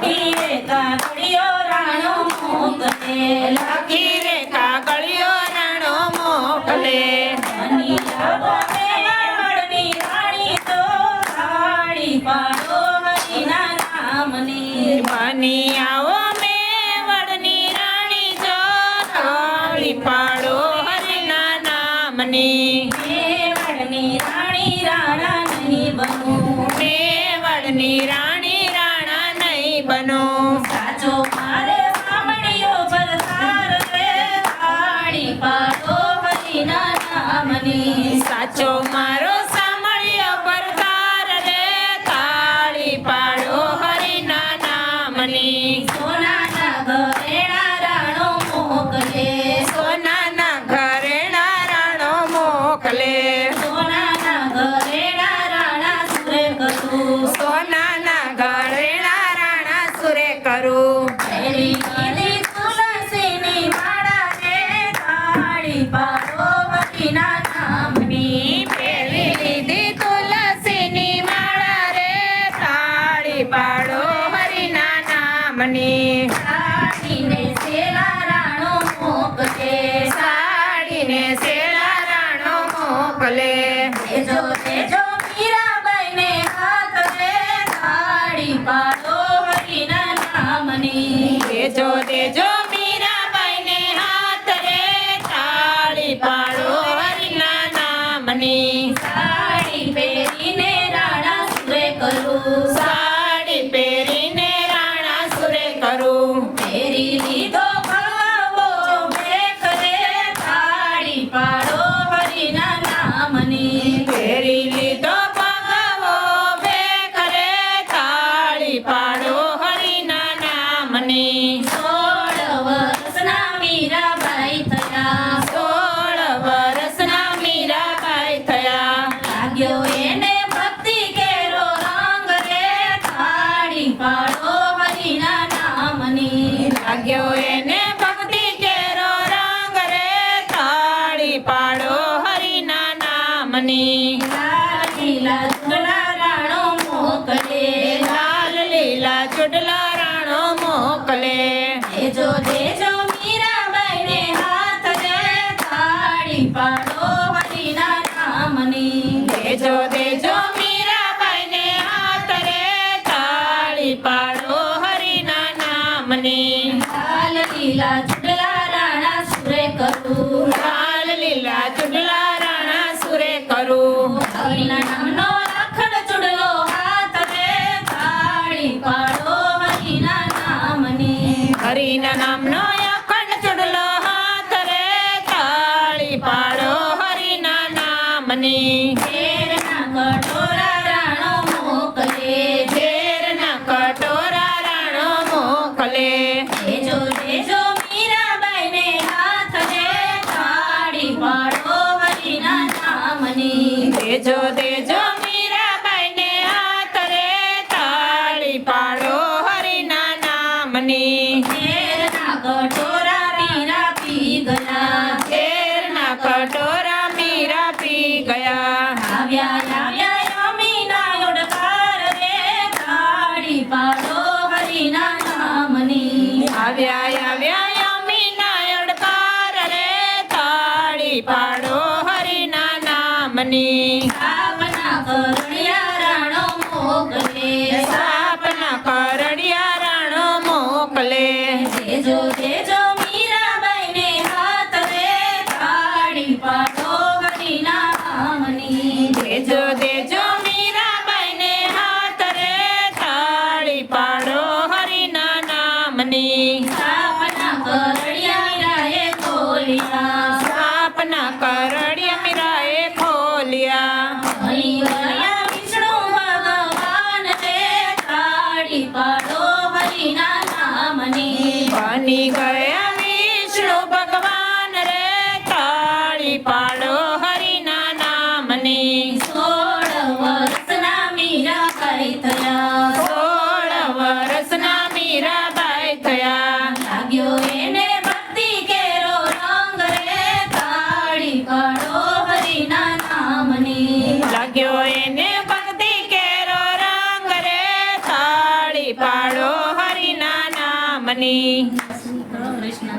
લખી રે કાગળિયો રાણો મોકલે લખી રે કાગળિયો રાણો મોકલે બની આવો મેવાડની રાણી તો તાળી પાડો હરિના નામની બની આવો મેવાડની રાણી જો તાળી પાડો હરિના નામની મેવાડની રાણી રાણા નહીં બનું મેવાડની રાણી રાણા નહીં બનો સાચો મારે સાંભળ્યો ભરતાર રે તાળી પાડો હરિના નામની સાચો મારો સાંભળ્યો પરકાર રે તાળી પાડો હરિના નામની સોનાના ઘરેણા રાણો મોકલે સોનાના ઘરેણા રાણો મોકલે સોનાના ઘરેણા રાણા સુરે કરું સોનાના ઘરેણા રાણા સુરે કરું પહેરી ગયેલી તુલસીની માળા રે તાળી પાડો હરિના નામની પહેરી લીધી તુલસીની માળા રે તાળી પાડો હરિના નામની સાડીને સેલા રાણો મોકલે સાડીને સેલા રાણો મોકલે દેજો દેજો મીરાબાઈને હાથ રે તાળી પાડો હરિના નામની દેજો દેજો મીરાબાઈને હાથ રે તાળી પાડો હરિના નામની સાડી પહેરીને રાણા સુરે કરું સાડી પહેરીને રાણા સુરે કરું પહેરી લીધો ભળવાવો ભેખ રે તાળી પાડો હરિના નામની પહેરી લીધો ભગાવો ભેખ રે તાળી પાડો હરિના નામની 16 વર્ષના મીરાબાઈ થયા 16 વર્ષના મીરાબાઈ થયા લાગ્યો એને ભક્તિ કેરો રંગ રે તાળી પાડો હરિના નામની લાગ્યો એને ભક્તિ કેરો રંગ રે તાળી પાડો હરિના નામની લાલ લીલા ચૂડલા રાણો મોકલે લાલ લીલા ચૂડલા રાણો મોકલે દેજો દેજો મીરાબાઈને હાથ રે તાળી પાડો હરિના નામની દેજો દેજો મીરાબાઈને હાથ રે તાળી પાડો હરિના નામની લાલ લીલા ચૂડલા રાણા સુરે કરું લાલ લીલા ચૂડલા રાણા સુરે કરું હરિના નામનો અખંડ ચૂડલો હાથ રે તાળી પાડો હરિના નામની હરિના નામનો અખંડ ચૂડલો હાથ રે તાળી પાડો હરિના નામની ઝેરના કટોરા રાણો મોકલે ઝેરના કટોરા રાણો મોકલે દેજો દેજો મીરાબાઈને હાથ રે તાળી પાડો હરિના નામની દેજો દેજો મીરાબાઈને હાથ રે તાળી પાડો હરિના નામની ઝેરના કટોરા મીરા પી ગયા ઝેરના કટોરા મીરા પી ગયા આવ્યા આવ્યા અમીના ઓડકાર રે તાળી પાડો હરિના નામની આવ્યા આવ્યા યમીના અડકાર રે તાળી પાડો હરિના નામની આપના કરણિયા રાણો મોકલે સાપના કરડિયા રાણો મોકલે દેજો દેજો મીરાબાઈને હાથ રે તાળી પાડો હરિના નામની દેજો દેજો મીરાબાઈને હાથ રે તાળી પાડો હરિના નામની આપના કરણિયા મીરાએ ખોલ્યા સાપના કરડિયા મીરાએ ખોલ્યા હરી ગયા વિષ્ણુ ભગવાન રે તાળી પાડો હરિના નામની બની ગયા વિષ્ણુ ભગવાન રે તાળી પાડો હરિના નામની 16 વર્ષના મીરાબાઈ થયા 16 વર્ષના મીરાબાઈ થયા લાગ્યો એને ભક્તિ કેરો રંગ રે તાળી પાડો હરિના નામની લાગ્યો એને ભક્તિ કેરો રંગ રે તાળી પાડો હરિ ભવાની શ્રી કૃષ્ણ